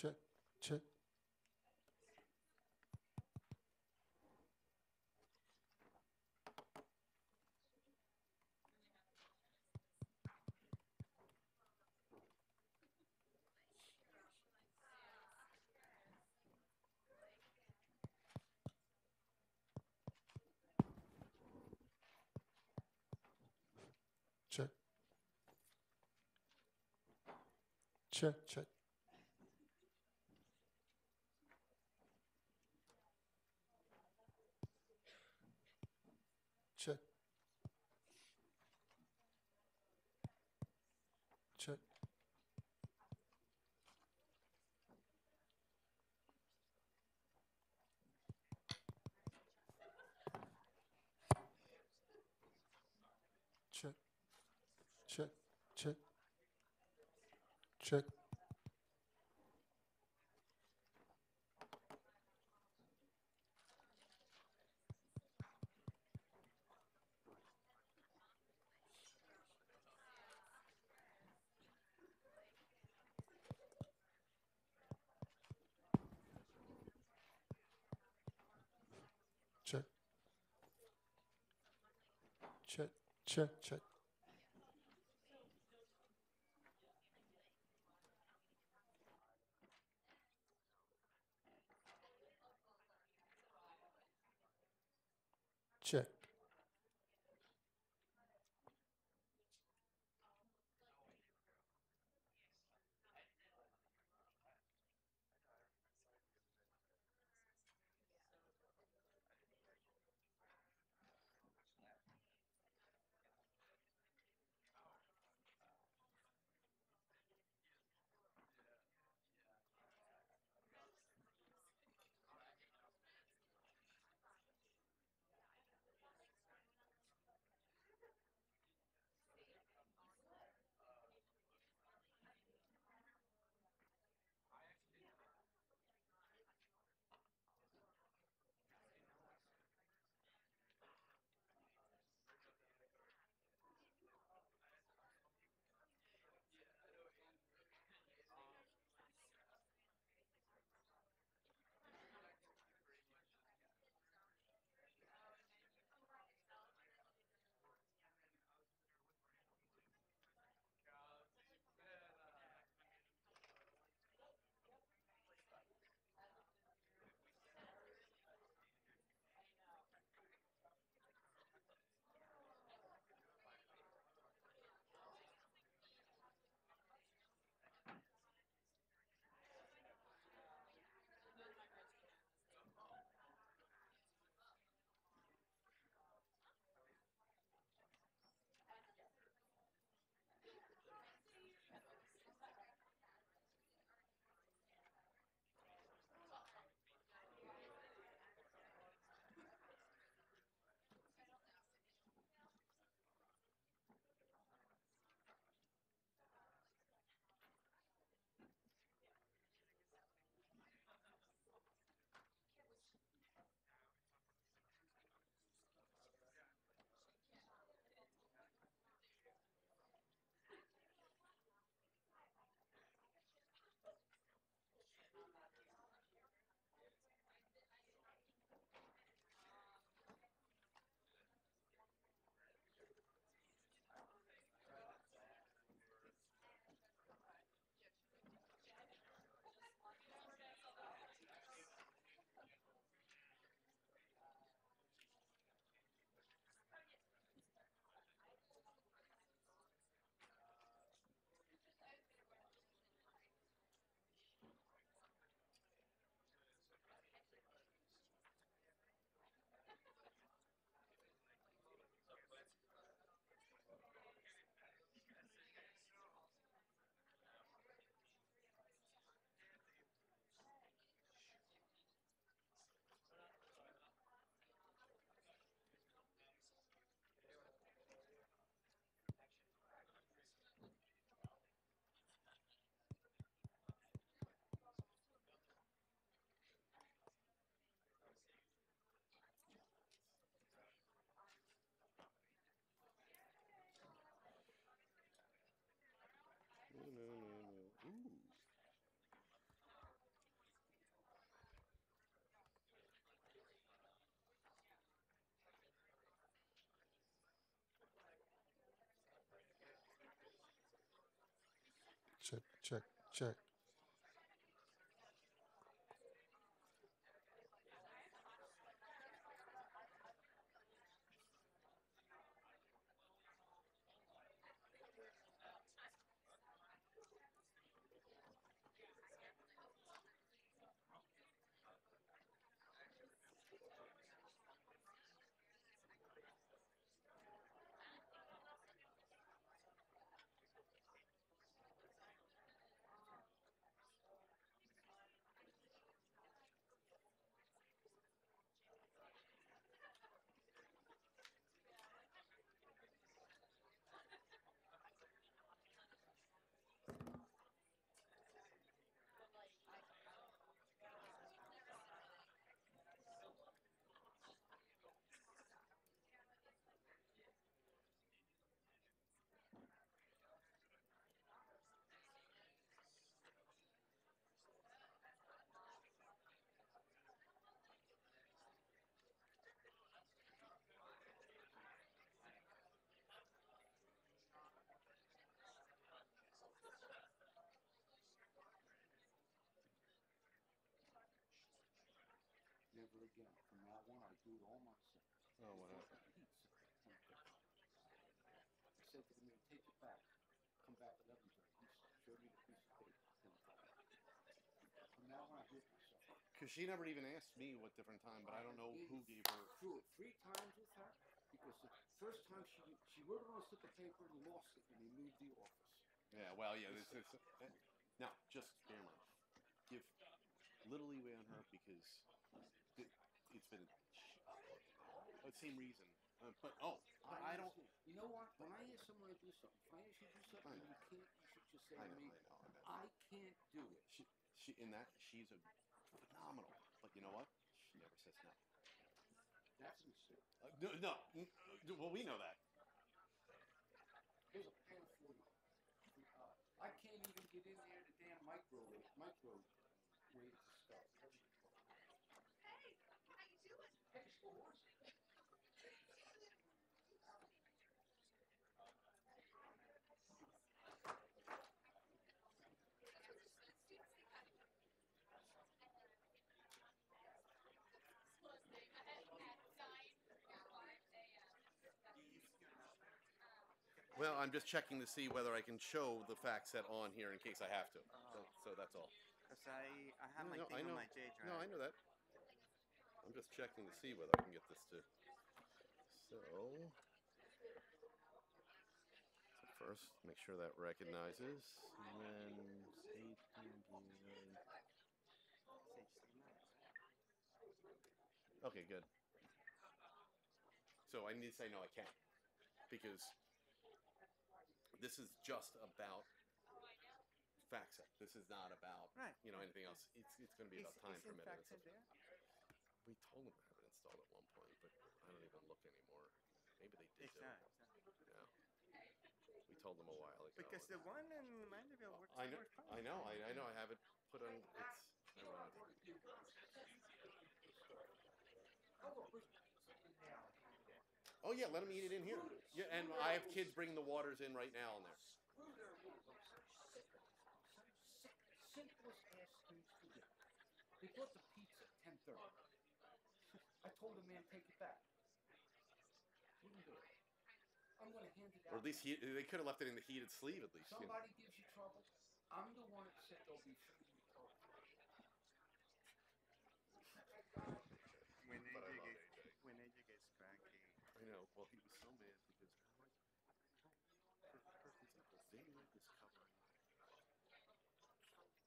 check, check. Check, check, check. Check, check, check, check, check, check, check, check, check, check. Check. check, check, check. Never again. From now on, I do it all myself. Oh, what happened? Pizza at 10:30. I said to the man, take it back. Come back at 11:30. He showed me the piece of paper. 10:30. From now on, I do it myself. Because she never even asked me what different time, but I don't know who gave her. Threw it 3 times with her because the first time she wrote it on a slip of paper and lost it when they moved the office. Yeah, well, yeah. This is now just bear in mind. Give little leeway on her because it's been the same reason. But I don't. You know what? When I ask someone to do something, if I ask you to do something and you can't, you should just say I to know. me, I I can't do it. She in that she's a phenomenal. But you know what? She never says no. That's a mistake. No. Well, we know that. Here's a pen for you. I can't even get in there the damn microwave the stuff. Hey, how you doing? Hey, scores. Well, I'm just checking to see whether I can show the fact set on here in case I have to. So that's all. Because I have my No, thing I know. on my J drive. No, I know that. I'm just checking to see whether I can get this to. So first, make sure that recognizes, and then save computer. Okay, good. So I need to say no, I can't, because this is just about FactSet. This is not about anything else. It's going to be about time per minute. We told them to have it installed at one point, but I don't even look anymore. Maybe they did. Yeah. We told them a while ago. Because the one in Mandeville works. I know. I have it put on. It's. Oh yeah, let them eat it in here. Yeah, and I have kids bringing the waters in right now in there. Simplest ass things to do. They brought the pizza at 10:30. I told the man, take it back. Wouldn't do it. I'm going to hand it out. Or at least they could have left it in the heated sleeve at least. Somebody gives you trouble. I'm the one that said they'll be free to recover. When AJ gets cranky. I know. Well, he was so mad because I'm like, for example, Vineyard is covering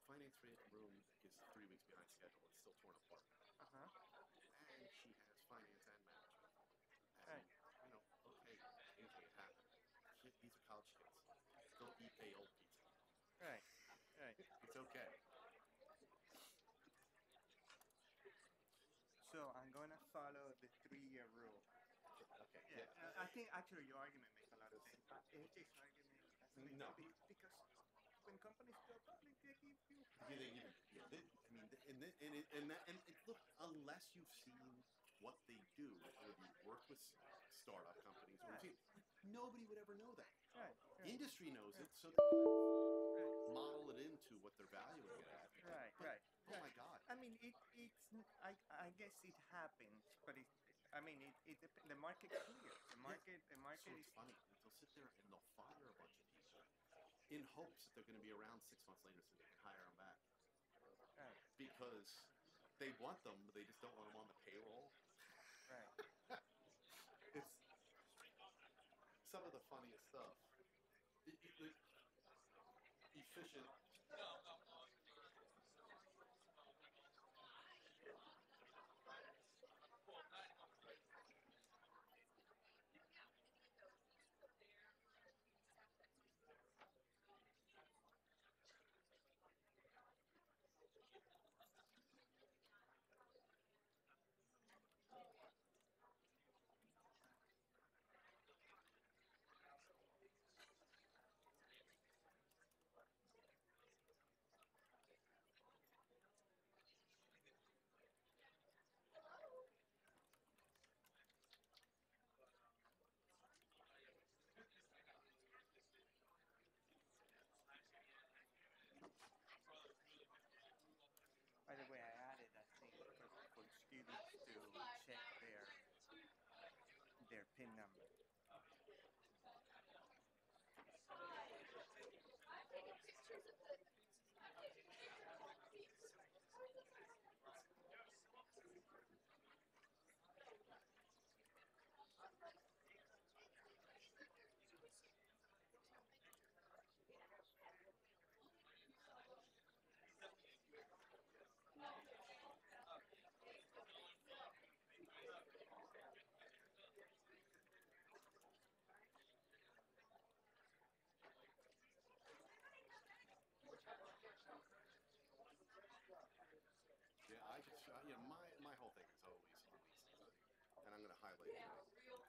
finance room is 3 weeks behind schedule. It's still torn apart. And she has finance and management. And, okay, usually it happens. These are college kids. Don't eat old pizza. Right. It's okay. So I'm going to follow the 3-year rule. Okay. Yeah. I think actually your argument makes a lot of sense. AJ's argument doesn't No. Because when companies go public, they give you. And look, unless you've seen what they do, or you work with startup companies, nobody would ever know that. Right. Industry knows it, so Right. model they're valuing it at. Right, But, right. oh my God. I mean, I guess it happens, but the market clears. The market So is it's funny. They'll sit there and they'll fire a bunch of people in hopes that they're going to be around 6 months later so they can hire them back. right, Because they want them, but they just don't want them on the payroll. right. It's some of the funniest stuff. Efficient. By the way, I added a thing for students to check their PIN number. Yeah, my whole thing is always on these things, and I'm going to highlight it.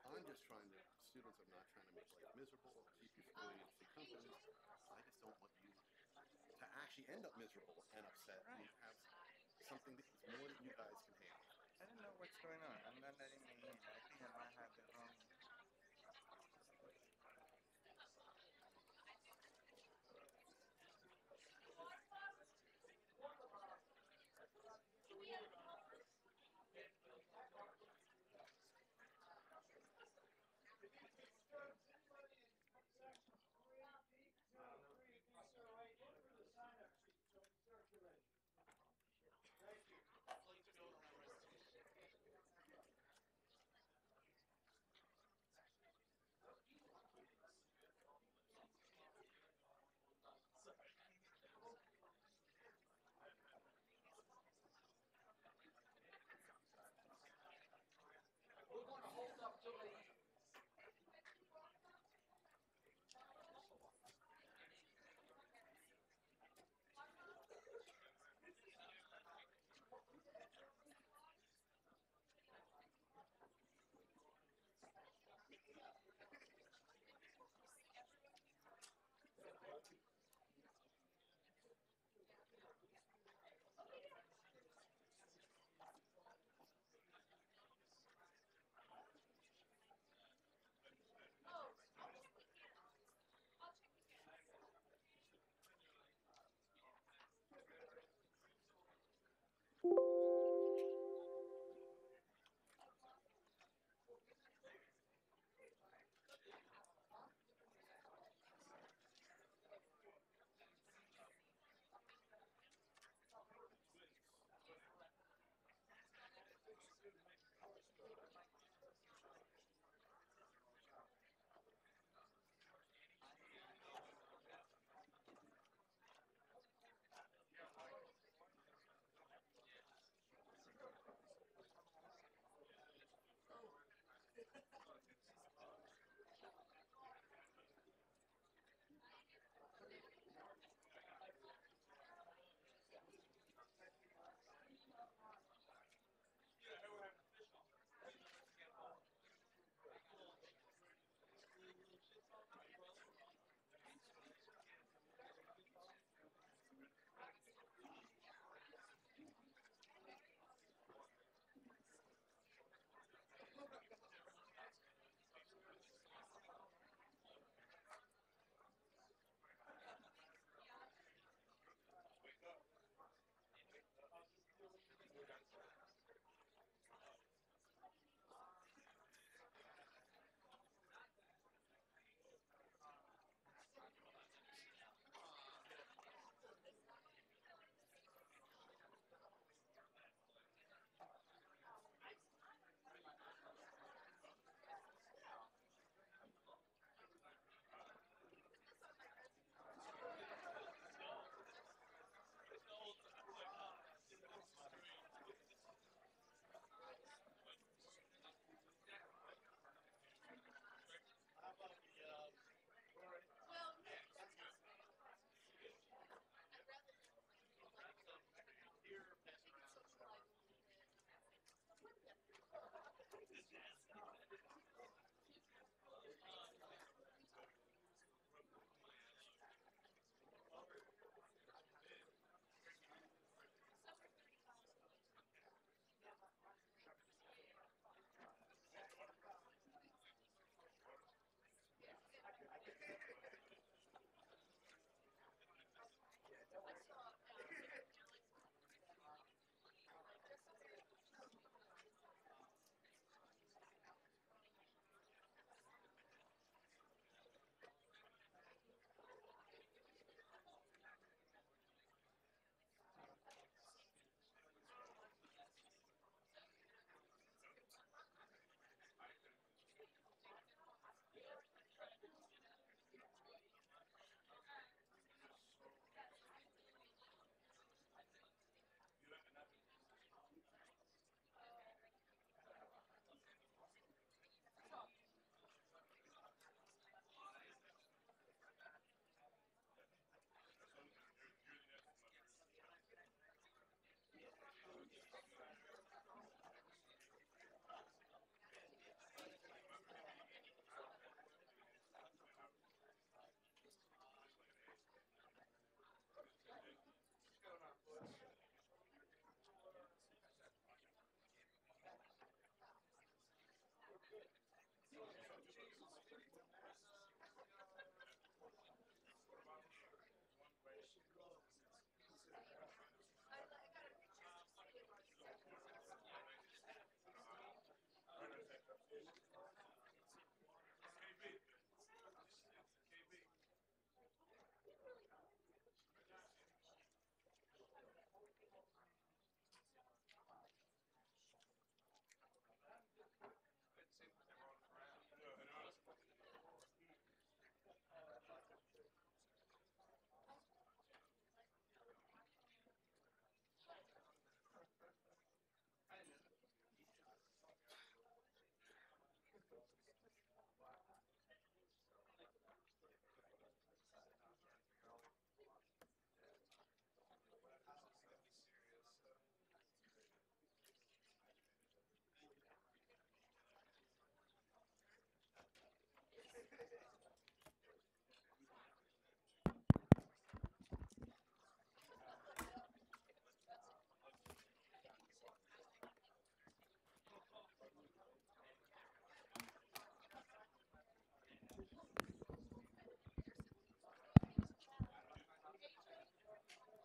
I'm just trying to, students, I'm not trying to make life miserable or keep you from going to see companies. I just don't want you to actually end up miserable and upset and Right. have something that is more than you guys can handle. I don't know what's going on. I'm not letting me in. I think I might have the wrong.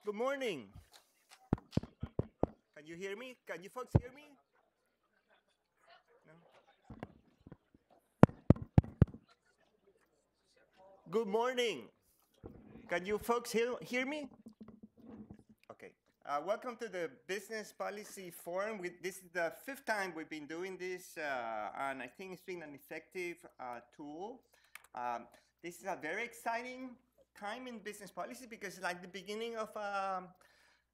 Good morning. Can you hear me? Can you folks hear me? No? Good morning. Can you folks hear me? Okay. Welcome to the Business Policy Forum. This is the 5th time we've been doing this, and I think it's been an effective tool. This is a very exciting time in business policy because it's like the beginning of a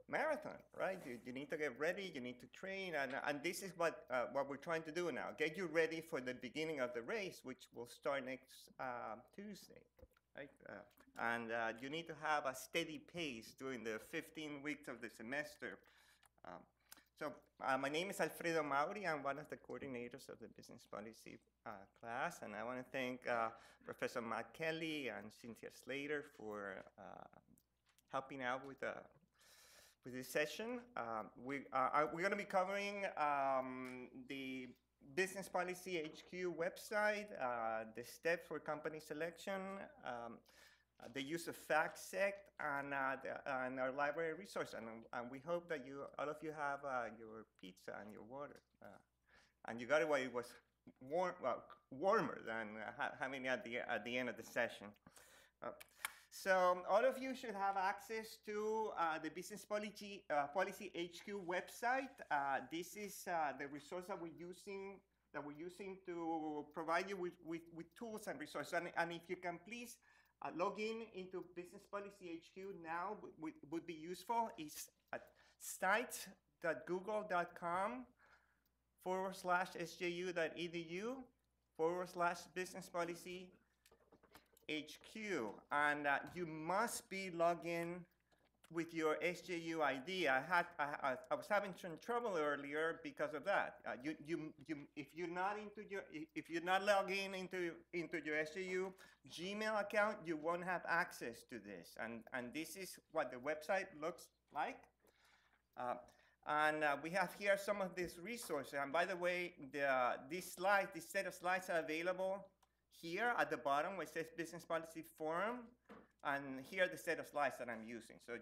marathon, right? You need to get ready, you need to train, and this is what we're trying to do now. Get you ready for the beginning of the race, which will start next Tuesday, right? And you need to have a steady pace during the 15 weeks of the semester. So my name is Alfredo Mauri. I'm one of the coordinators of the business policy class, and I want to thank Professor Matt Kelly and Cynthia Slater for helping out with this session. We're going to be covering the Business Policy HQ website, the steps for company selection, the use of FactSet, and our library resource. And we hope that all of you have your pizza and your water. And you got it while it was warmer than having it at the end of the session. So all of you should have access to the Business Policy HQ website. This is the resource that we're using to provide you with tools and resources. And if you can please log into Business Policy HQ now, would be useful. It's at sites.google.com/sju.edu/business policy HQ, and you must be logged in with your SJU ID. I was having some trouble earlier because of that. If you're not logged into your SJU Gmail account, you won't have access to this. And this is what the website looks like. And we have here some of these resources. And by the way, this set of slides are available here at the bottom where it says Business Policy Forum, and here are the set of slides that I'm using. So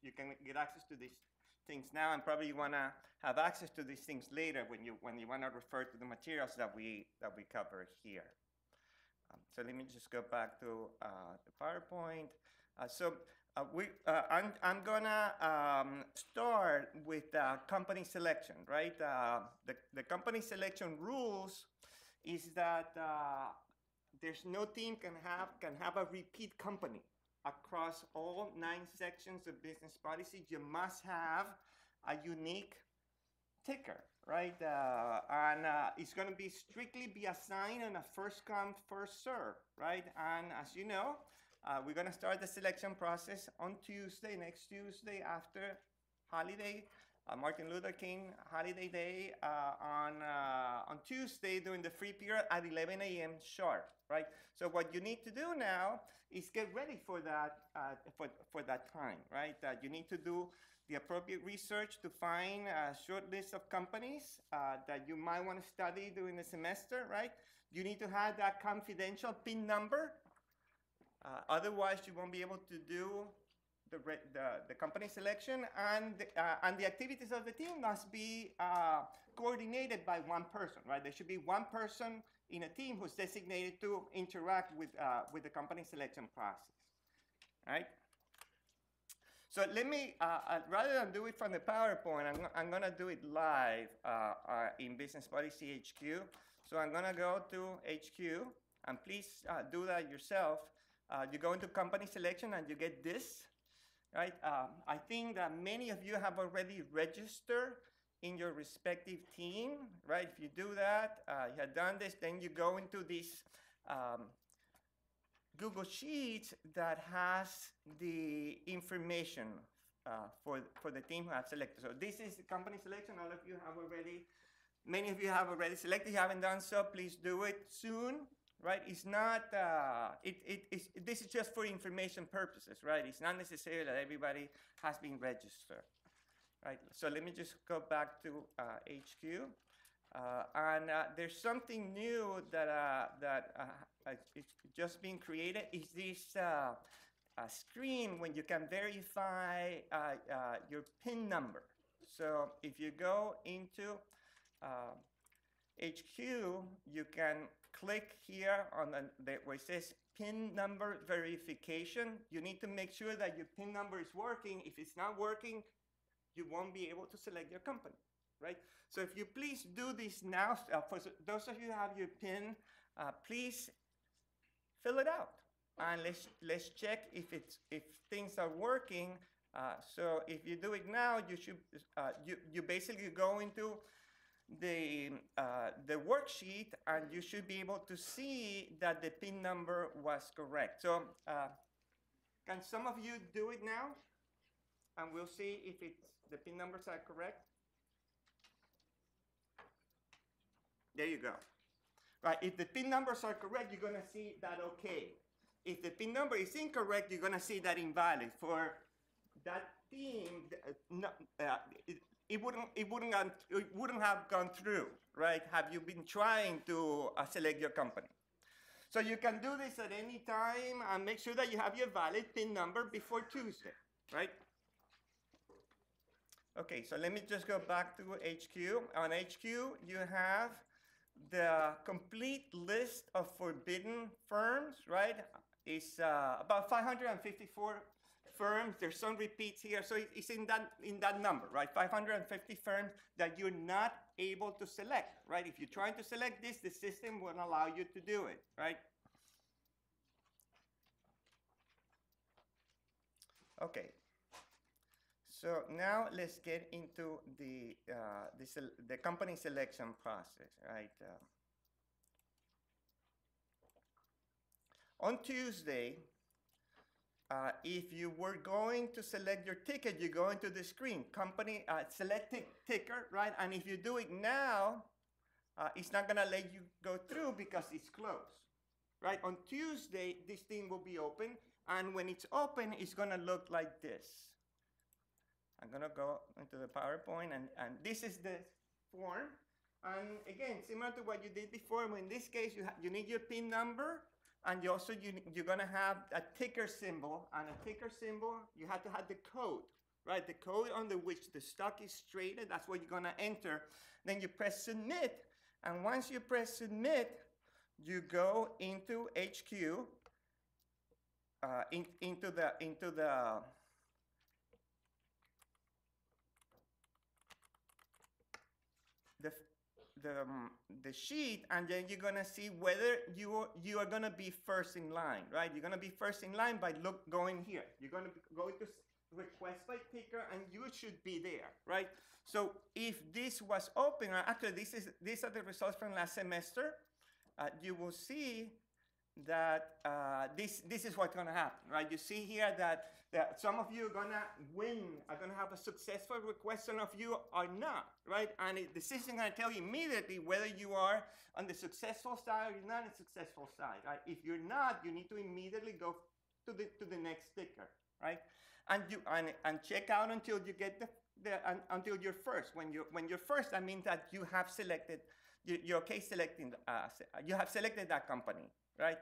you can get access to these things now, and probably you want to have access to these things later when you want to refer to the materials that we cover here. So let me just go back to the PowerPoint. I'm gonna start with company selection, right? The company selection rules is that there's no team can have a repeat company across all 9 sections of business policy. You must have a unique ticker, right? And it's going to be strictly be assigned on a first come, first serve, right? And as you know, we're going to start the selection process on Tuesday, next Tuesday after holiday. Martin Luther King holiday day on Tuesday during the free period at 11 a.m. sharp, right? So what you need to do now is get ready for that for that time, right? You need to do the appropriate research to find a short list of companies that you might want to study during the semester, right? You need to have that confidential PIN number. Otherwise, you won't be able to do the company selection, and the activities of the team must be coordinated by one person, right? There should be one person in a team who's designated to interact with the company selection process, right? So let me, rather than do it from the PowerPoint, I'm gonna do it live in Business Policy HQ. So I'm gonna go to HQ, and please do that yourself. You go into company selection and you get this. Right? I think that many of you have already registered in your respective team, right? If you do that, you have done this, then you go into this Google Sheets that has the information for the team who have selected. So this is the company selection. All of you have already, many of you have already selected. If you haven't done so, please do it soon. Right? It's not, this is just for information purposes, right? It's not necessary that everybody has been registered, right? So let me just go back to HQ. And there's something new that it's just been created. Is this screen when you can verify your PIN number. So if you go into HQ, you can click here on where it says PIN number verification. You need to make sure that your PIN number is working. If it's not working, you won't be able to select your company, right? So if you please do this now, for those of you who have your PIN, please fill it out, and let's check if things are working. So if you do it now, you should you basically go into the worksheet, and you should be able to see that the PIN number was correct. So can some of you do it now? And we'll see if the PIN numbers are correct. There you go. Right, if the PIN numbers are correct, you're gonna see that okay. If the PIN number is incorrect, you're gonna see that invalid. For that team, it wouldn't have gone through, right? Have you been trying to select your company? So you can do this at any time, and make sure that you have your valid PIN number before Tuesday, right? Okay, so let me just go back to HQ. On HQ, you have the complete list of forbidden firms, right? It's about 554 firms. There's some repeats here, so it's in that number, right? 550 firms that you're not able to select, right? If you're trying to select this, the system won't allow you to do it, right? Okay. So now let's get into the company selection process, right? On Tuesday, if you were going to select your ticket, you go into the screen, company select ticker, right? And if you do it now, it's not gonna let you go through because it's closed, right? On Tuesday, this thing will be open, and when it's open, it's gonna look like this. I'm gonna go into the PowerPoint, and this is the form. And again, similar to what you did before, in this case, you need your PIN number, and you're gonna have a ticker symbol, and a ticker symbol, you have to have the code, right? The code under which the stock is traded, that's what you're gonna enter. Then you press submit, and once you press submit, you go into HQ, into the sheet, and then you're gonna see whether you are gonna be first in line, right? You're gonna be first in line by going here. You're gonna go to request by ticker, and you should be there, right? So if this was open, or actually these are the results from last semester, you will see that this is what's gonna happen, right? You see here that some of you are gonna win, are gonna have a successful request, some of you are not, right? And the system is gonna tell you immediately whether you are on the successful side or you're not on the successful side, right? If you're not, you need to immediately go to the next ticker, right? And check out until you get until you're first. When you're first, that means that you have selected, you're okay selecting, you have selected that company, right?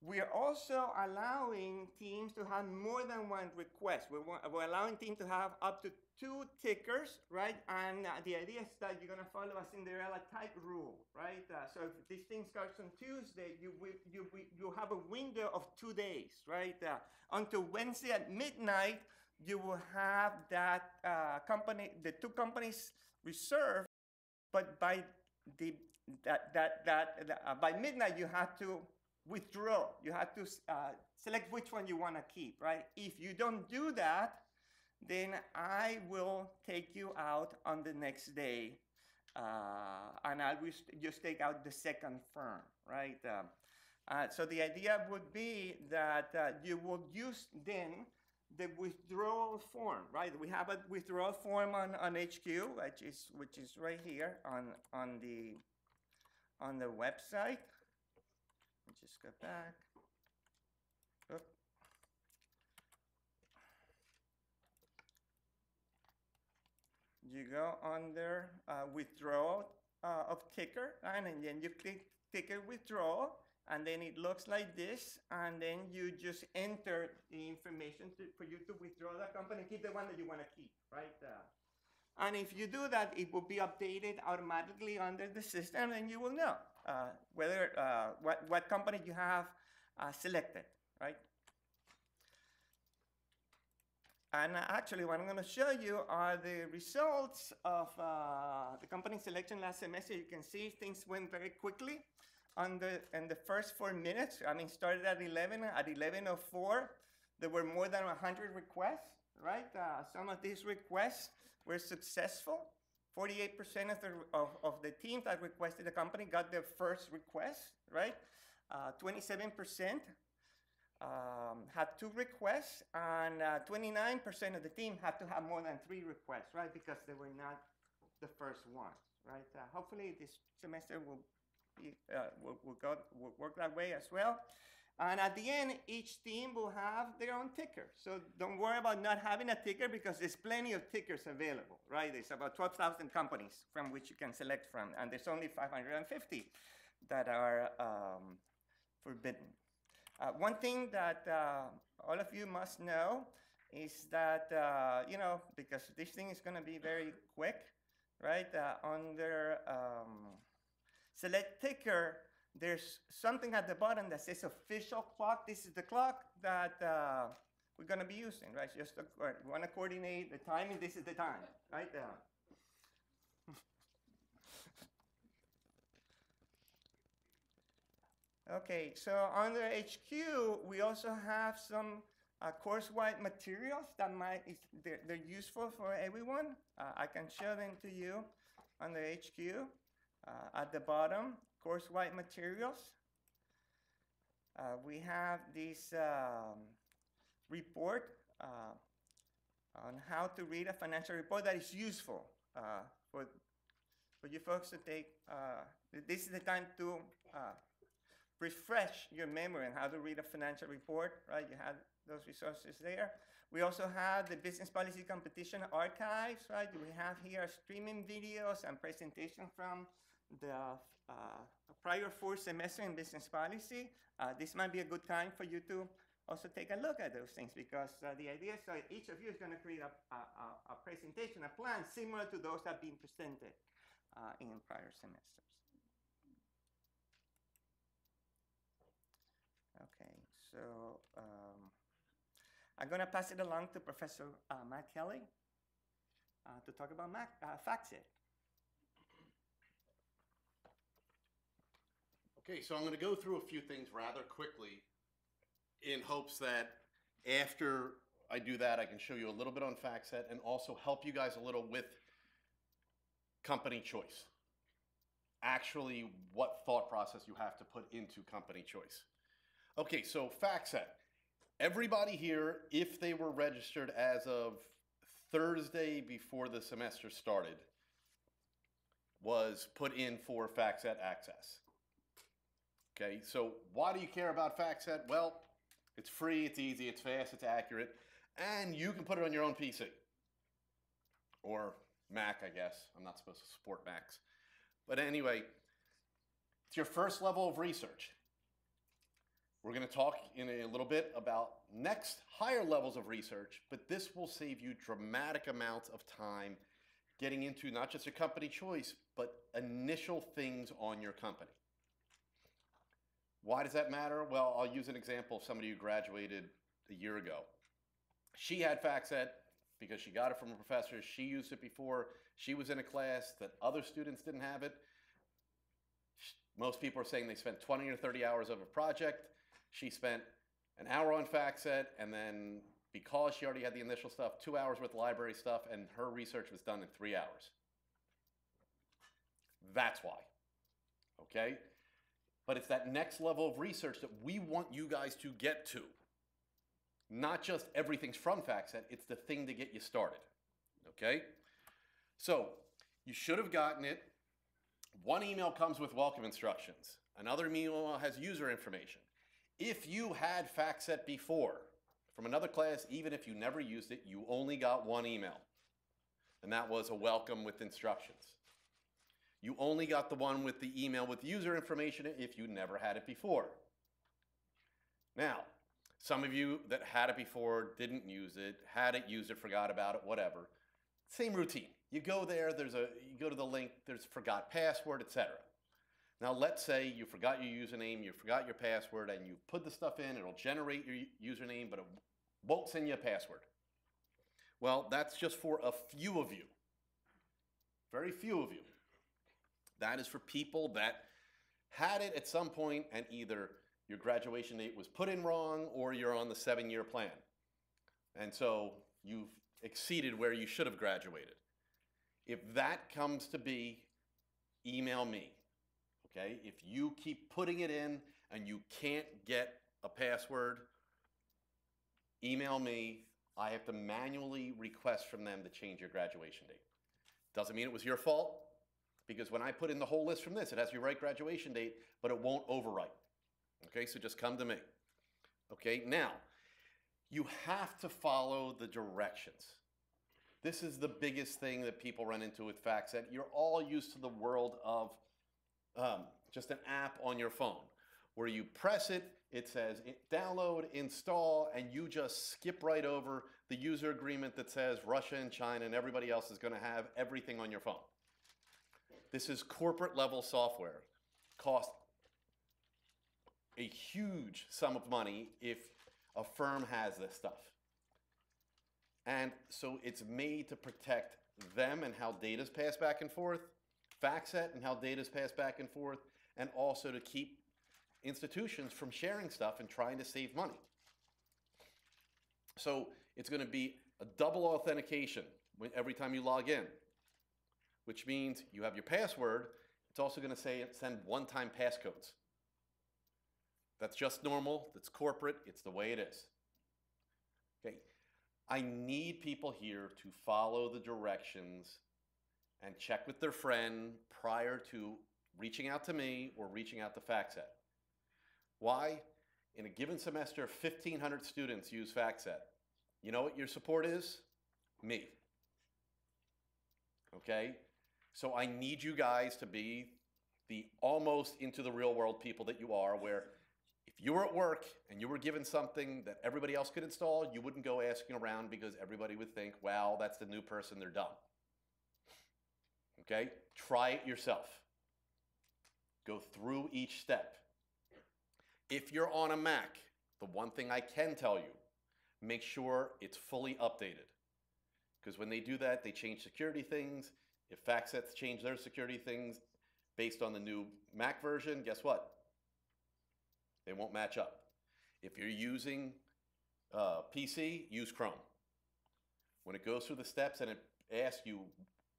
We are also allowing teams to have more than one request. We're allowing teams to have up to 2 tickers, right? And the idea is that you're gonna follow a Cinderella type rule, right? So if this thing starts on Tuesday, you have a window of 2 days, right? Until Wednesday at midnight, you will have that the 2 companies reserved, but by by midnight you have to withdraw. You have to select which one you want to keep, right? If you don't do that, then I will take you out on the next day, and I will just take out the second firm, right? So the idea would be that you will use then the withdrawal form, right? We have a withdrawal form on HQ, which is right here on the website. Let me just go back. Oop. You go under withdrawal of ticker, and then you click ticker withdrawal, and then it looks like this, and then you just enter the information for you to withdraw the company, keep the one that you want to keep, right? And if you do that, it will be updated automatically under the system, and you will know whether what company you have selected, right? And actually, what I'm going to show you are the results of the company selection last semester. You can see things went very quickly in the first 4 minutes. I mean, started at 11. At 11:04, there were more than 100 requests, right? Some of these requests were successful. 48% of the teams that requested the company got their first request, right? 27% had 2 requests, and 29% of the team had to have more than 3 requests, right? Because they were not the first ones, right? Hopefully this semester will work that way as well. And at the end, each team will have their own ticker. So don't worry about not having a ticker, because there's plenty of tickers available, right? There's about 12,000 companies from which you can select from, and there's only 550 that are forbidden. One thing that all of you must know is that, because this thing is going to be very quick, right? Under select ticker, there's something at the bottom that says official clock. This is the clock that we're going to be using, right? Just we want to coordinate the timing. This is the time, right? Okay, so under HQ, we also have some course-wide materials that they're useful for everyone. I can show them to you under HQ. At the bottom, course-wide materials. We have this report on how to read a financial report that is useful for you folks to take. This is the time to refresh your memory on how to read a financial report, right? You have those resources there. We also have the business policy competition archives, right? We have here streaming videos and presentations from the prior 4 semesters in business policy. This might be a good time for you to also take a look at those things, because the idea is that each of you is going to create a presentation, a plan similar to those that have been presented in prior semesters. Okay, so I'm going to pass it along to Professor Matt Kelly to talk about FactSet. Okay, so I'm going to go through a few things rather quickly in hopes that after I do that, I can show you a little bit on FactSet and also help you guys a little with company choice. Actually, what thought process you have to put into company choice. Okay, so FactSet. Everybody here, if they were registered as of Thursday before the semester started, was put in for FactSet access. Okay, so why do you care about FactSet? Well, it's free, it's easy, it's fast, it's accurate, and you can put it on your own PC. Or Mac, I guess. I'm not supposed to support Macs. But anyway, it's your first level of research. We're going to talk in a little bit about next higher levels of research, but this will save you dramatic amounts of time getting into not just your company choice, but initial things on your company. Why does that matter? Well, I'll use an example of somebody who graduated a year ago. She had FactSet because she got it from a professor. She used it before. She was in a class that other students didn't have it. Most people are saying they spent 20 or 30 hours of a project. She spent an hour on FactSet, and then because she already had the initial stuff, 2 hours worth of library stuff, and her research was done in 3 hours. That's why, okay? But it's that next level of research that we want you guys to get to. Not just everything's from FactSet, it's the thing to get you started, okay? So, you should have gotten it. One email comes with welcome instructions. Another email has user information. If you had FactSet before, from another class, even if you never used it, you only got one email. And that was a welcome with instructions. You only got the one with the email with user information if you never had it before. Now, some of you that had it before, didn't use it, had it, used it, forgot about it, whatever. Same routine. You go there, you go to the link, there's forgot password, etc. Now let's say you forgot your username, you forgot your password, and you put the stuff in, it'll generate your username, but it won't send you a password. Well, that's just for a few of you. Very few of you. That is for people that had it at some point and either your graduation date was put in wrong or you're on the 7-year plan. And so you've exceeded where you should have graduated. If that comes to be, email me. Okay? If you keep putting it in and you can't get a password, email me. I have to manually request from them to change your graduation date. Doesn't mean it was your fault, because when I put in the whole list from this, it has your right graduation date, but it won't overwrite. Okay, so just come to me. Okay, now, you have to follow the directions. This is the biggest thing that people run into with FactSet. You're all used to the world of just an app on your phone, where you press it, it says download, install, and you just skip right over the user agreement that says Russia and China and everybody else is going to have everything on your phone. This is corporate level software. Costs a huge sum of money if a firm has this stuff. And so it's made to protect them and how data is passed back and forth, FactSet and how data is passed back and forth, and also to keep institutions from sharing stuff and trying to save money. So it's going to be a double authentication every time you log in, which means you have your password. It's also going to say send one-time passcodes. That's just normal. That's corporate. It's the way it is. Okay. I need people here to follow the directions and check with their friend prior to reaching out to me or reaching out to FactSet. Why? In a given semester, 1,500 students use FactSet. You know what your support is? Me. Okay? So I need you guys to be the almost into the real world people that you are, where if you were at work and you were given something that everybody else could install, you wouldn't go asking around because everybody would think, wow, that's the new person, they're dumb. Okay? Try it yourself. Go through each step. If you're on a Mac, the one thing I can tell you, make sure it's fully updated. Because when they do that, they change security things. If FactSet's change their security things based on the new Mac version, guess what? They won't match up. If you're using PC, use Chrome. When it goes through the steps and it asks you,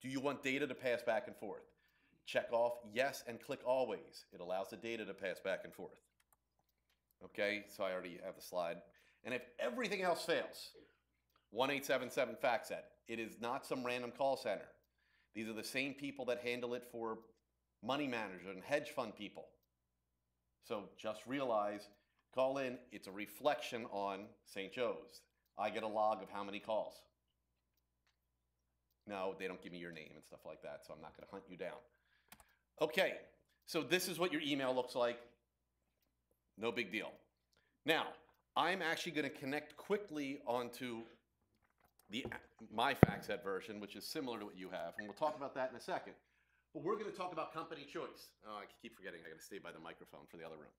do you want data to pass back and forth? Check off yes and click always. It allows the data to pass back and forth. Okay, so I already have the slide. And if everything else fails, 1-877-FactSet. It is not some random call center. These are the same people that handle it for money managers and hedge fund people. So just realize, call in, it's a reflection on St. Joe's. I get a log of how many calls. No, they don't give me your name and stuff like that, so I'm not going to hunt you down. Okay, so this is what your email looks like. No big deal. Now, I'm actually going to connect quickly onto my FactSet version, which is similar to what you have, and we'll talk about that in a second. But we're going to talk about company choice. Oh, I keep forgetting. I got to stay by the microphone for the other room.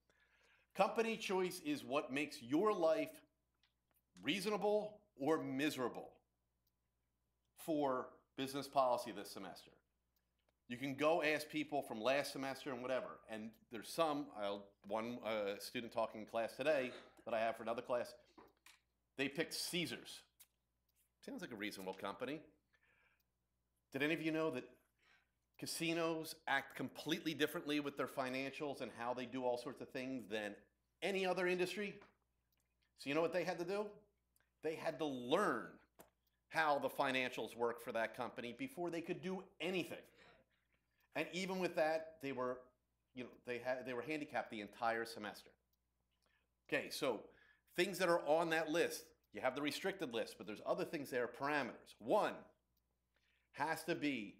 Company choice is what makes your life reasonable or miserable for business policy this semester. You can go ask people from last semester and whatever, and there's some, one student talking in class today that I have for another class, they picked Caesars. Sounds like a reasonable company. Did any of you know that casinos act completely differently with their financials and how they do all sorts of things than any other industry? So you know what they had to do? They had to learn how the financials work for that company before they could do anything. And even with that, they were handicapped the entire semester. Okay, so things that are on that list, you have the restricted list, but there's other things there, parameters. One has to be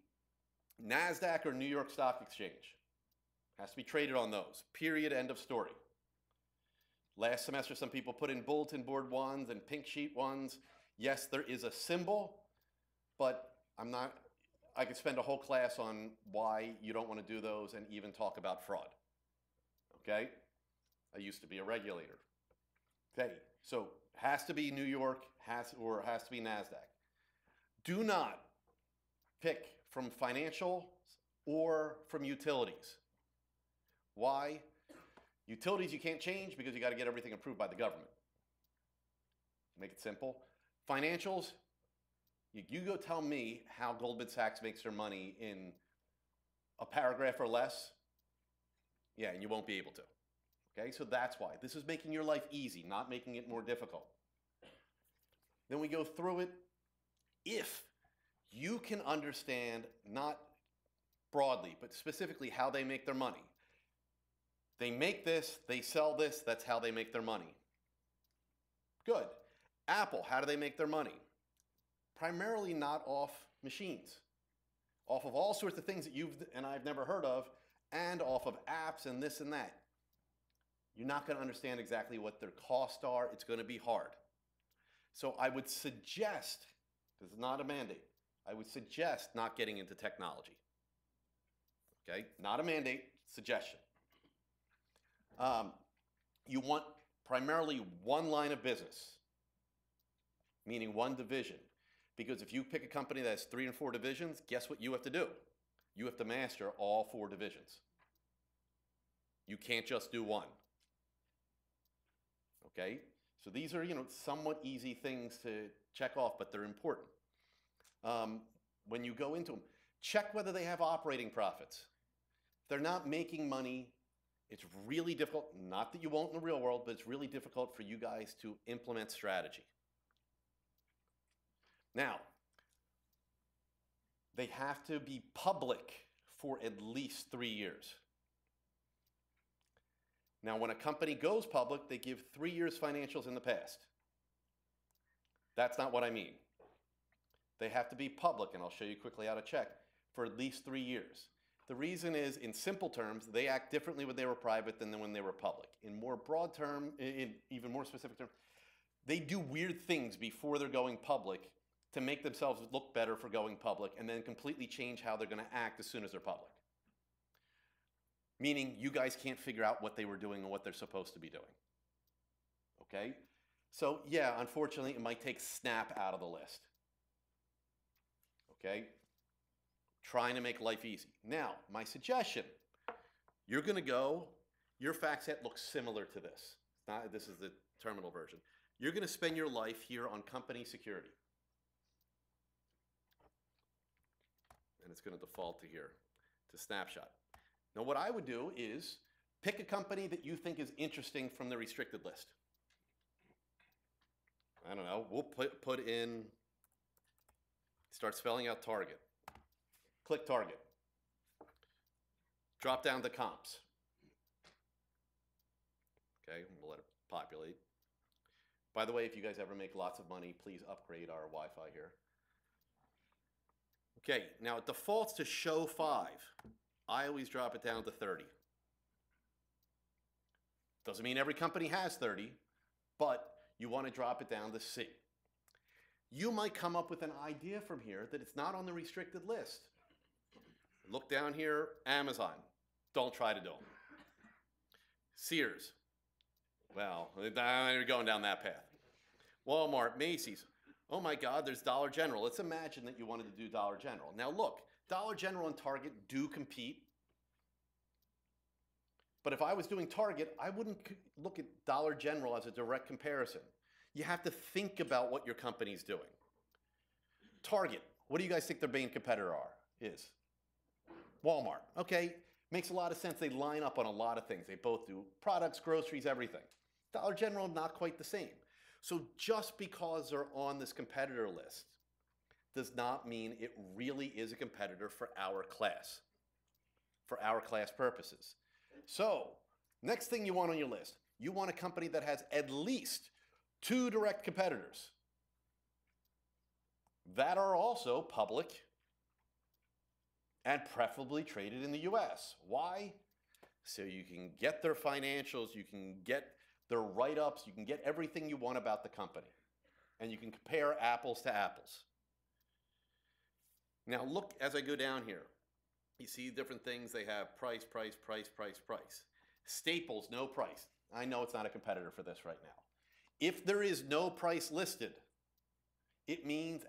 NASDAQ or New York Stock Exchange. Has to be traded on those. Period, end of story. Last semester, some people put in bulletin board ones and pink sheet ones. Yes, there is a symbol, but I could spend a whole class on why you don't want to do those and even talk about fraud. Okay? I used to be a regulator. Okay, so has to be New York, has to be NASDAQ. Do not pick from financials or from utilities. Why? Utilities you can't change because you got to get everything approved by the government. Make it simple. Financials, you go tell me how Goldman Sachs makes their money in a paragraph or less. Yeah, and you won't be able to. Okay, so that's why. This is making your life easy, not making it more difficult. Then we go through it. If you can understand, not broadly, but specifically how they make their money. They make this, they sell this, that's how they make their money. Good. Apple, how do they make their money? Primarily not off machines. Off of all sorts of things that you've and I've never heard of, and off of apps and this and that. You're not going to understand exactly what their costs are. It's going to be hard. So I would suggest, this is not a mandate, I would suggest not getting into technology. Okay? Not a mandate, suggestion. You want primarily one line of business, meaning one division. Because if you pick a company that has 3 and 4 divisions, guess what you have to do? You have to master all 4 divisions. You can't just do one. Okay? So these are, somewhat easy things to check off, but they're important. When you go into them, check whether they have operating profits. If they're not making money, it's really difficult, not that you won't in the real world, but it's really difficult for you guys to implement strategy. Now, they have to be public for at least 3 years. Now, when a company goes public, they give 3 years financials in the past. That's not what I mean. They have to be public, and I'll show you quickly how to check, for at least 3 years. The reason is, in simple terms, they act differently when they were private than when they were public. In more broad term, in even more specific terms, they do weird things before they're going public to make themselves look better for going public, and then completely change how they're going to act as soon as they're public. Meaning, you guys can't figure out what they were doing and what they're supposed to be doing. Okay? So, yeah, unfortunately, it might take Snap out of the list. Okay? Trying to make life easy. Now, my suggestion, you're going to go, your fact set looks similar to this. This is the terminal version. You're going to spend your life here on company security. And it's going to default to here, to snapshot. Now, what I would do is pick a company that you think is interesting from the restricted list. I don't know. We'll put in, start spelling out Target. Click Target. Drop down to comps. Okay, we'll let it populate. By the way, if you guys ever make lots of money, please upgrade our Wi-Fi here. Okay, now it defaults to show 5. I always drop it down to 30. Doesn't mean every company has 30, but you want to drop it down to C. You might come up with an idea from here that it's not on the restricted list. Look down here, Amazon. Don't try to do them. Sears. Well, you're going down that path. Walmart, Macy's. Oh my God, there's Dollar General. Let's imagine that you wanted to do Dollar General. Now look, Dollar General and Target do compete. But if I was doing Target, I wouldn't look at Dollar General as a direct comparison. You have to think about what your company's doing. Target, what do you guys think their main competitor is? Walmart. Okay, makes a lot of sense. They line up on a lot of things. They both do products, groceries, everything. Dollar General, not quite the same. So just because they're on this competitor list does not mean it really is a competitor for our class purposes. So, next thing you want on your list, you want a company that has at least 2 direct competitors that are also public and preferably traded in the US. Why? So you can get their financials, you can get their write-ups, you can get everything you want about the company. And you can compare apples to apples. Now look as I go down here. You see different things. They have price, price, price, price, price. Staples, no price. I know it's not a competitor for this right now. If there is no price listed, it means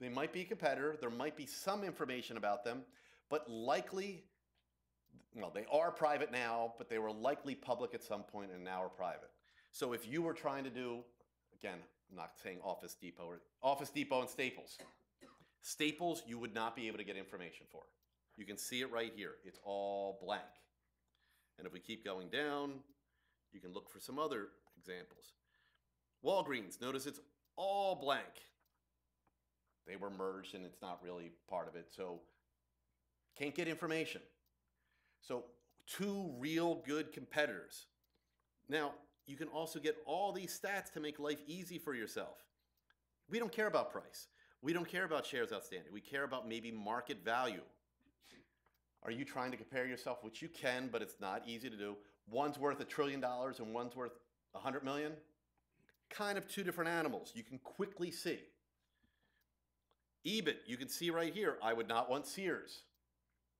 they might be a competitor. There might be some information about them, but likely, well, they are private now, but they were likely public at some point and now are private. So if you were trying to do, again, I'm not saying Office Depot and Staples. Staples, you would not be able to get information for. You can see it right here. It's all blank. And if we keep going down, you can look for some other examples. Walgreens, notice it's all blank. They were merged and it's not really part of it, so can't get information. So two real good competitors. Now, you can also get all these stats to make life easy for yourself. We don't care about price. We don't care about shares outstanding. We care about maybe market value. Are you trying to compare yourself, which you can, but it's not easy to do? One's worth $1 trillion and one's worth 100 million. Kind of two different animals. You can quickly see. EBIT, you can see right here, I would not want Sears.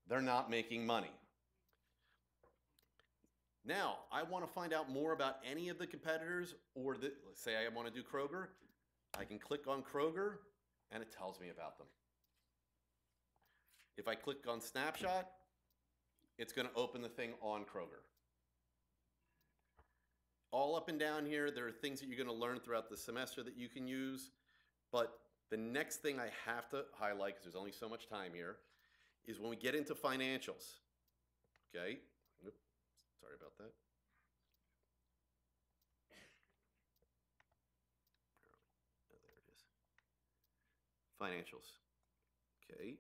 They're not making money. Now, I want to find out more about any of the competitors, or let's say I want to do Kroger. I can click on Kroger, and it tells me about them. If I click on Snapshot, it's going to open the thing on Kroger. All up and down here, there are things that you're going to learn throughout the semester that you can use, but the next thing I have to highlight, because there's only so much time here, is when we get into financials. Okay? Oops, sorry about that. Oh, there it is. Financials. Okay?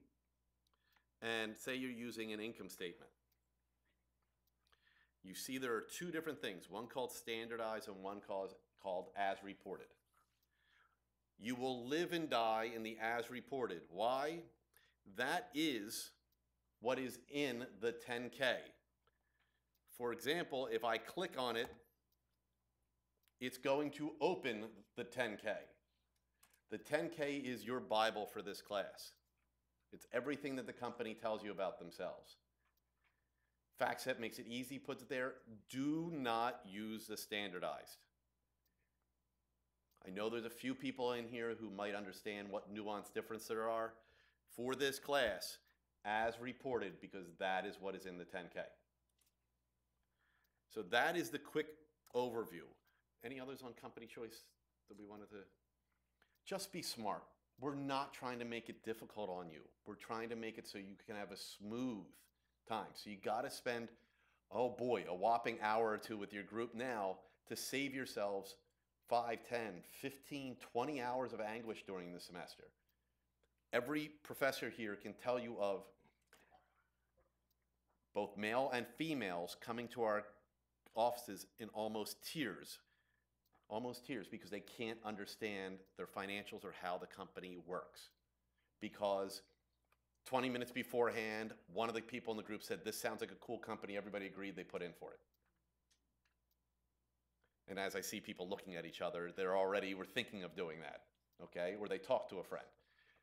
And say you're using an income statement. You see there are two different things, one called standardized and one called as reported. You will live and die in the as reported. Why? That is what is in the 10K. For example, if I click on it, it's going to open the 10K. The 10K is your Bible for this class. It's everything that the company tells you about themselves. FactSet makes it easy, puts it there. Do not use the standardized. I know there's a few people in here who might understand what nuanced difference there are. For this class, as reported, because that is what is in the 10K. So that is the quick overview. Any others on company choice that we wanted to? Just be smart. We're not trying to make it difficult on you. We're trying to make it so you can have a smooth time. So you got to spend, oh boy, a whopping hour or two with your group now to save yourselves 5, 10, 15, 20 hours of anguish during the semester. Every professor here can tell you of both male and females coming to our offices in almost tears because they can't understand their financials or how the company works. Because 20 minutes beforehand, one of the people in the group said, this sounds like a cool company, everybody agreed, they put in for it. And as I see people looking at each other, we're thinking of doing that, okay? Or they talk to a friend.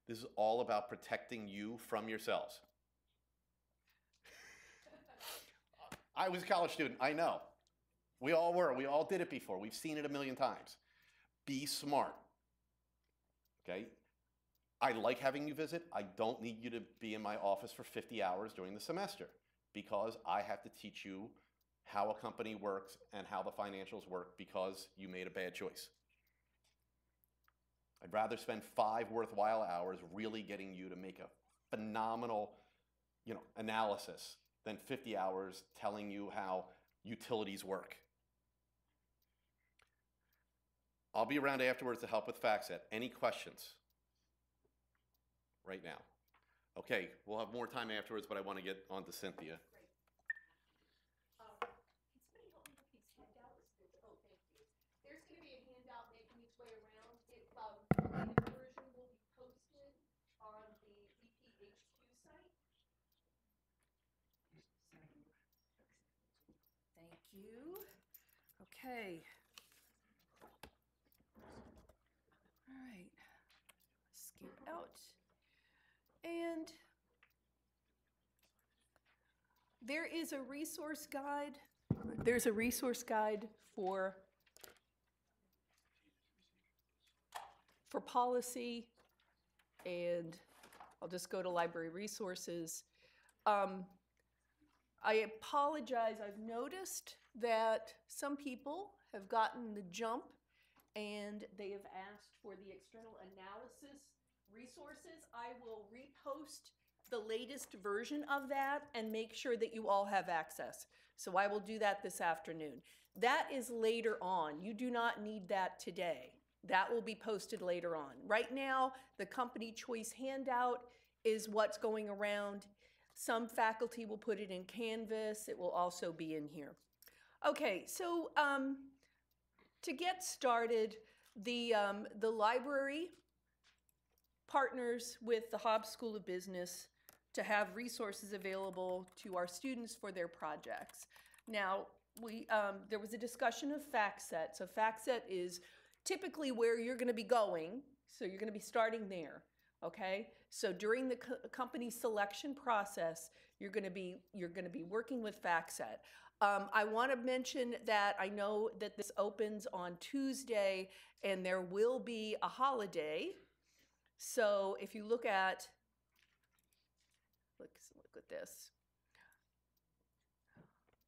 This is all about protecting you from yourselves. I was a college student, I know. We all were, we all did it before. We've seen it a million times. Be smart, okay? I like having you visit. I don't need you to be in my office for 50 hours during the semester because I have to teach you how a company works and how the financials work because you made a bad choice. I'd rather spend 5 worthwhile hours really getting you to make a phenomenal, analysis than 50 hours telling you how utilities work. I'll be around afterwards to help with FactSet. Any questions? Right now. Okay, we'll have more time afterwards, but I want to get on to Cynthia. Can somebody help me with these handouts? Oh, thank you. There's going to be a handout making its way around. The version will be posted on the VPHQ site. you. Okay. All right. Escape out. And there is a resource guide. There's a resource guide for policy, and I'll just go to library resources. I apologize, I've noticed that some people have gotten the jump and they have asked for the external analysis resources. I will repost the latest version of that and make sure that you all have access. So I will do that this afternoon. That is later on. You do not need that today. That will be posted later on. Right now, the company choice handout is what's going around. Some faculty will put it in Canvas. It will also be in here. Okay, so to get started, the library partners with the Hobbs School of Business to have resources available to our students for their projects. Now, there was a discussion of FactSet. So FactSet is typically where you're going to be going. So you're going to be starting there. Okay, so during the company selection process, you're going to be working with FactSet. I want to mention that I know that this opens on Tuesday, and there will be a holiday. So if you look at this.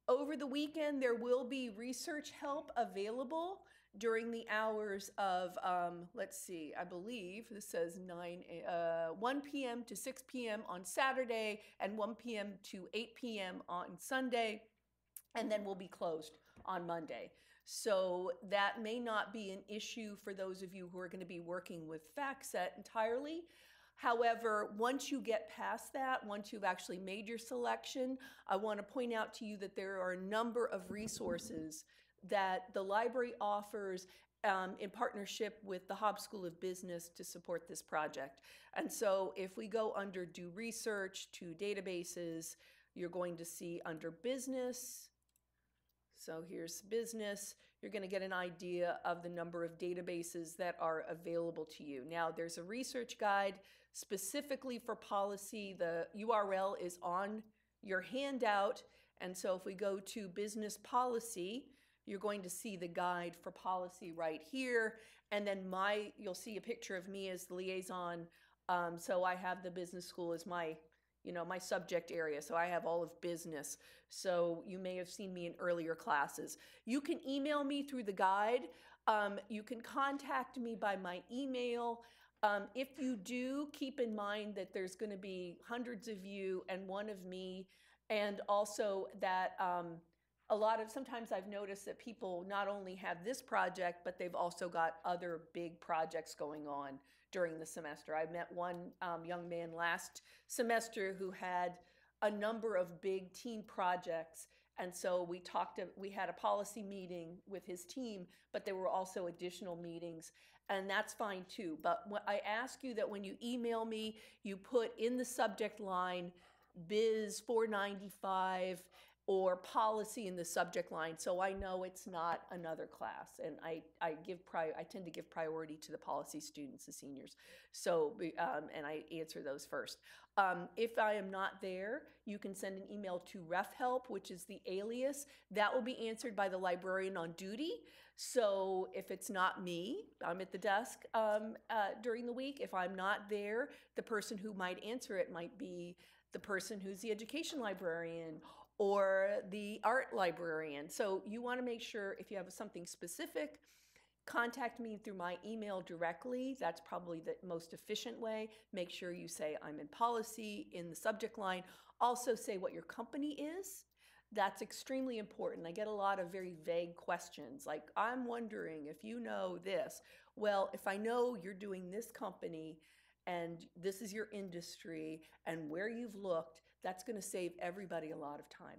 Over the weekend, there will be research help available during the hours of, let's see, I believe this says 1 p.m. to 6 p.m. on Saturday and 1 p.m. to 8 p.m. on Sunday, and then we'll be closed on Monday. So that may not be an issue for those of you who are going to be working with FactSet entirely. However, once you get past that, once you've actually made your selection, I want to point out to you that there are a number of resources that the library offers in partnership with the Hobbs School of Business to support this project. And so if we go under Do Research to Databases, you're going to see under Business. So here's Business. You're going to get an idea of the number of databases that are available to you. Now, there's a research guide specifically for policy. The URL is on your handout. And so if we go to Business Policy, you're going to see the guide for policy right here. And then you'll see a picture of me as the liaison. So I have the business school as my subject area. So I have all of business. So you may have seen me in earlier classes. You can email me through the guide. You can contact me by my email. If you do, keep in mind that there's going to be hundreds of you and one of me, and also that sometimes I've noticed that people not only have this project, but they've also got other big projects going on during the semester. I met one young man last semester who had a number of big team projects. And so we had a policy meeting with his team, but there were also additional meetings, and that's fine too. But I ask you that when you email me, you put in the subject line Biz 495 or policy in the subject line, so I know it's not another class. And I tend to give priority to the policy students, the seniors. So, and I answer those first. If I am not there, you can send an email to RefHelp, which is the alias. That will be answered by the librarian on duty. So if it's not me, I'm at the desk during the week. If I'm not there, the person who might answer it might be the person who's the education librarian or the art librarian. So you want to make sure if you have something specific, contact me through my email directly. That's probably the most efficient way. Make sure you say I'm in policy in the subject line. Also say what your company is. That's extremely important. I get a lot of very vague questions like, I'm wondering if you know this. Well, if I know you're doing this company and this is your industry and where you've looked, that's going to save everybody a lot of time.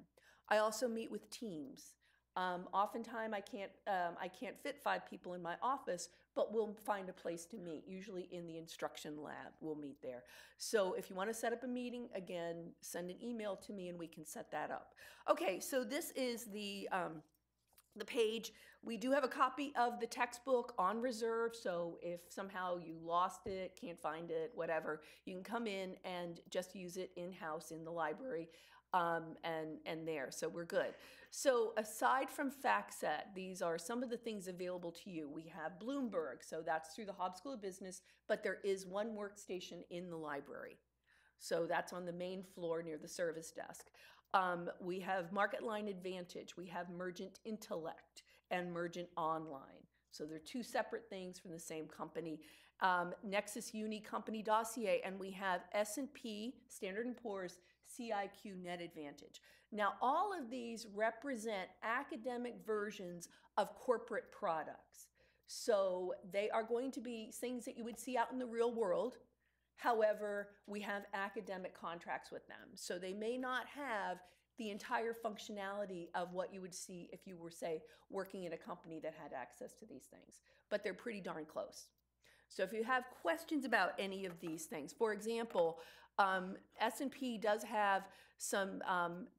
I also meet with teams. Oftentimes I can't fit 5 people in my office, but we'll find a place to meet, usually in the instruction lab. We'll meet there. So if you want to set up a meeting, again, send an email to me and we can set that up. Okay, so this is the the page. We do have a copy of the textbook on reserve, so if somehow you lost it, can't find it, whatever, you can come in and just use it in-house in the library, and there, so we're good. So aside from FactSet, these are some of the things available to you. We have Bloomberg, so that's through the Hobbs School of Business, but there is one workstation in the library. So that's on the main floor near the service desk. We have MarketLine Advantage, we have Mergent Intellect, and Mergent Online. So they're two separate things from the same company. Nexus Uni Company Dossier, and we have S&P, Standard & Poor's, CIQ Net Advantage. Now, all of these represent academic versions of corporate products. So they are going to be things that you would see out in the real world. However, we have academic contracts with them. So they may not have the entire functionality of what you would see if you were, say, working in a company that had access to these things. But they're pretty darn close. So if you have questions about any of these things, for example, S&P does have some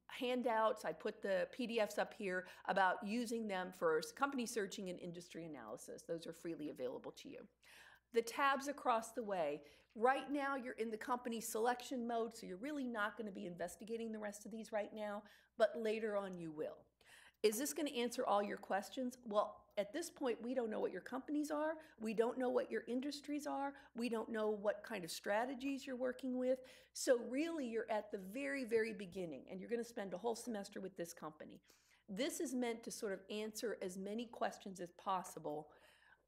handouts. I put the PDFs up here about using them for company searching and industry analysis. Those are freely available to you. The tabs across the way. Right now, you're in the company selection mode, so you're really not going to be investigating the rest of these right now, but later on you will. Is this going to answer all your questions? Well, at this point, we don't know what your companies are. We don't know what your industries are. We don't know what kind of strategies you're working with. So really, you're at the very, very beginning, and you're going to spend a whole semester with this company. This is meant to sort of answer as many questions as possible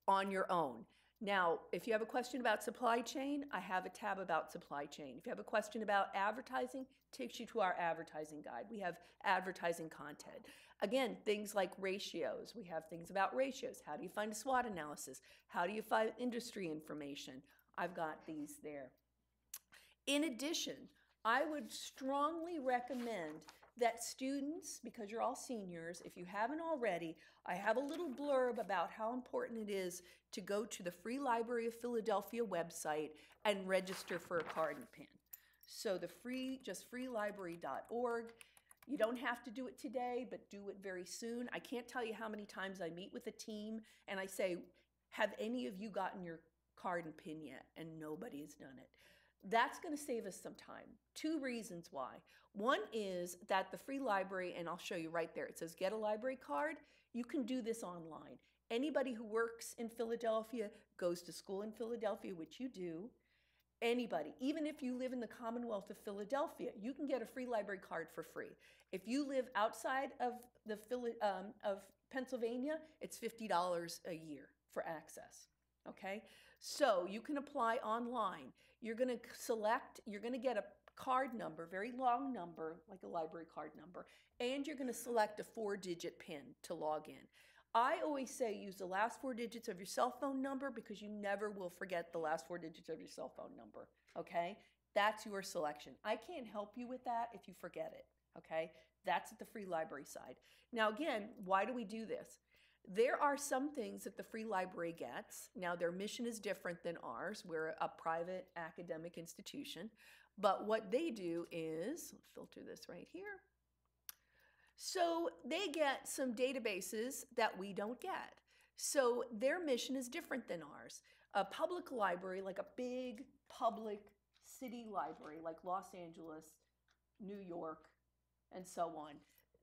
on your own. Now, if you have a question about supply chain, I have a tab about supply chain. If you have a question about advertising, it takes you to our advertising guide. We have advertising content. Again, things like ratios. We have things about ratios. How do you find a SWOT analysis? How do you find industry information? I've got these there. In addition, I would strongly recommend that students, because you're all seniors, if you haven't already, I have a little blurb about how important it is to go to the Free Library of Philadelphia website and register for a card and pin. So just freelibrary.org. You don't have to do it today, but do it very soon. I can't tell you how many times I meet with a team and I say, have any of you gotten your card and pin yet? And nobody has done it. That's going to save us some time. Two reasons why. One is that the free library, and I'll show you right there, it says get a library card. You can do this online. Anybody who works in Philadelphia, goes to school in Philadelphia, which you do, anybody, even if you live in the Commonwealth of Philadelphia, you can get a free library card for free. If you live outside of Pennsylvania, it's $50 a year for access, okay? So you can apply online. You're going to get a card number, very long number, like a library card number, and you're going to select a 4-digit PIN to log in. I always say use the last 4 digits of your cell phone number because you never will forget the last 4 digits of your cell phone number, okay? That's your selection. I can't help you with that if you forget it, okay? That's at the free library side. Now again, why do we do this? There are some things that the free library gets. Now their mission is different than ours. We're a private academic institution. But what they do is, I'll filter this right here. So they get some databases that we don't get. So their mission is different than ours. A public library, like a big public city library like Los Angeles, New York, and so on,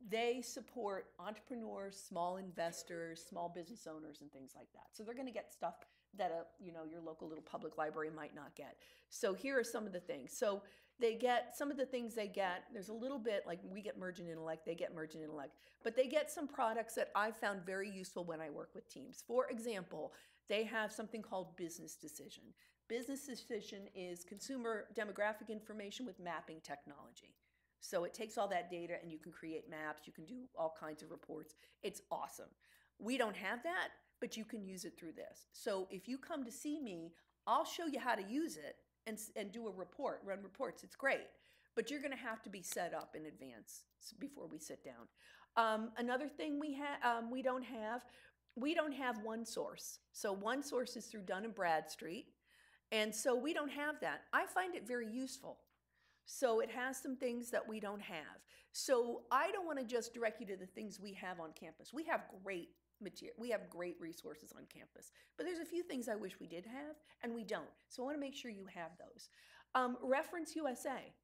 they support entrepreneurs, small investors, small business owners, and things like that. So they're going to get stuff that your local little public library might not get. So here are some of the things. So they get some of the things they get. There's a little bit like we get Mergent Intellect, they get Mergent Intellect, but they get some products that I found very useful when I work with teams. For example, they have something called Business Decision. Business Decision is consumer demographic information with mapping technology. So it takes all that data and you can create maps, you can do all kinds of reports. It's awesome. We don't have that, but you can use it through this. So if you come to see me, I'll show you how to use it and do a report, run reports. It's great, but you're going to have to be set up in advance before we sit down. Another thing we don't have OneSource. So OneSource is through Dun & Bradstreet, and so we don't have that. I find it very useful. So it has some things that we don't have. So I don't want to just direct you to the things we have on campus. We have great material, we have great resources on campus, but there's a few things I wish we did have and we don't. So I want to make sure you have those. Reference USA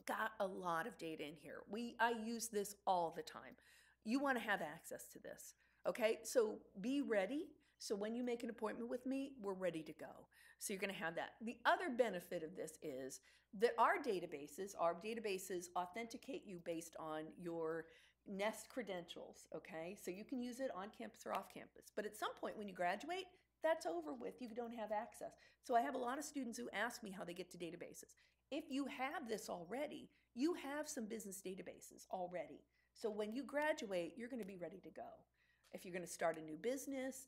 got a lot of data in here. I use this all the time. You want to have access to this, okay? So be ready. So when you make an appointment with me, we're ready to go. So you're going to have that. The other benefit of this is that our databases authenticate you based on your Nest credentials, okay? So you can use it on campus or off campus. But at some point when you graduate, that's over with. You don't have access. So I have a lot of students who ask me how they get to databases. If you have this already, you have some business databases already. So when you graduate, you're going to be ready to go. If you're going to start a new business,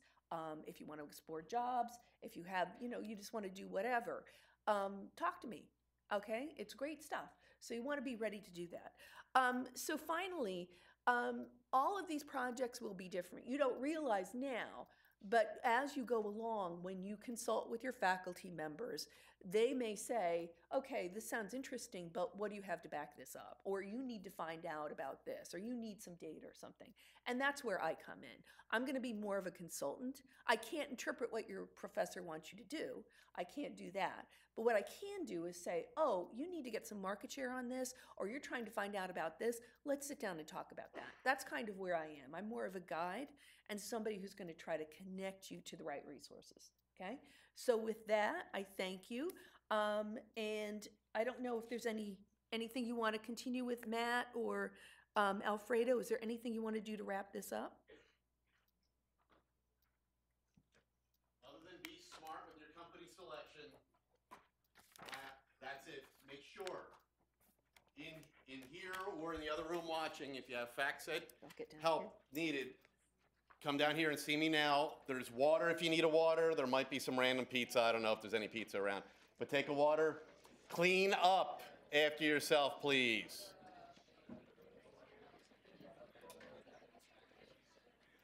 if you want to explore jobs, if you have, you just want to do whatever, talk to me, okay? It's great stuff. So you want to be ready to do that. So finally, all of these projects will be different. You don't realize now, but as you go along, when you consult with your faculty members, they may say, okay, this sounds interesting, but what do you have to back this up? Or you need to find out about this, or you need some data or something. And that's where I come in. I'm going to be more of a consultant. I can't interpret what your professor wants you to do. I can't do that. But what I can do is say, oh, you need to get some market share on this, or you're trying to find out about this. Let's sit down and talk about that. That's kind of where I am. I'm more of a guide and somebody who's going to try to connect you to the right resources. Okay? So with that, I thank you. And I don't know if there's anything you want to continue with, Matt or Alfredo. Is there anything you want to do to wrap this up? Other than be smart with your company selection, that's it. Make sure in here or in the other room watching, if you have FactSet help needed, come down here and see me now. There's water if you need a water. There might be some random pizza. I don't know if there's any pizza around. But take a water. Clean up after yourself, please.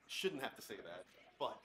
Shouldn't have to say that, but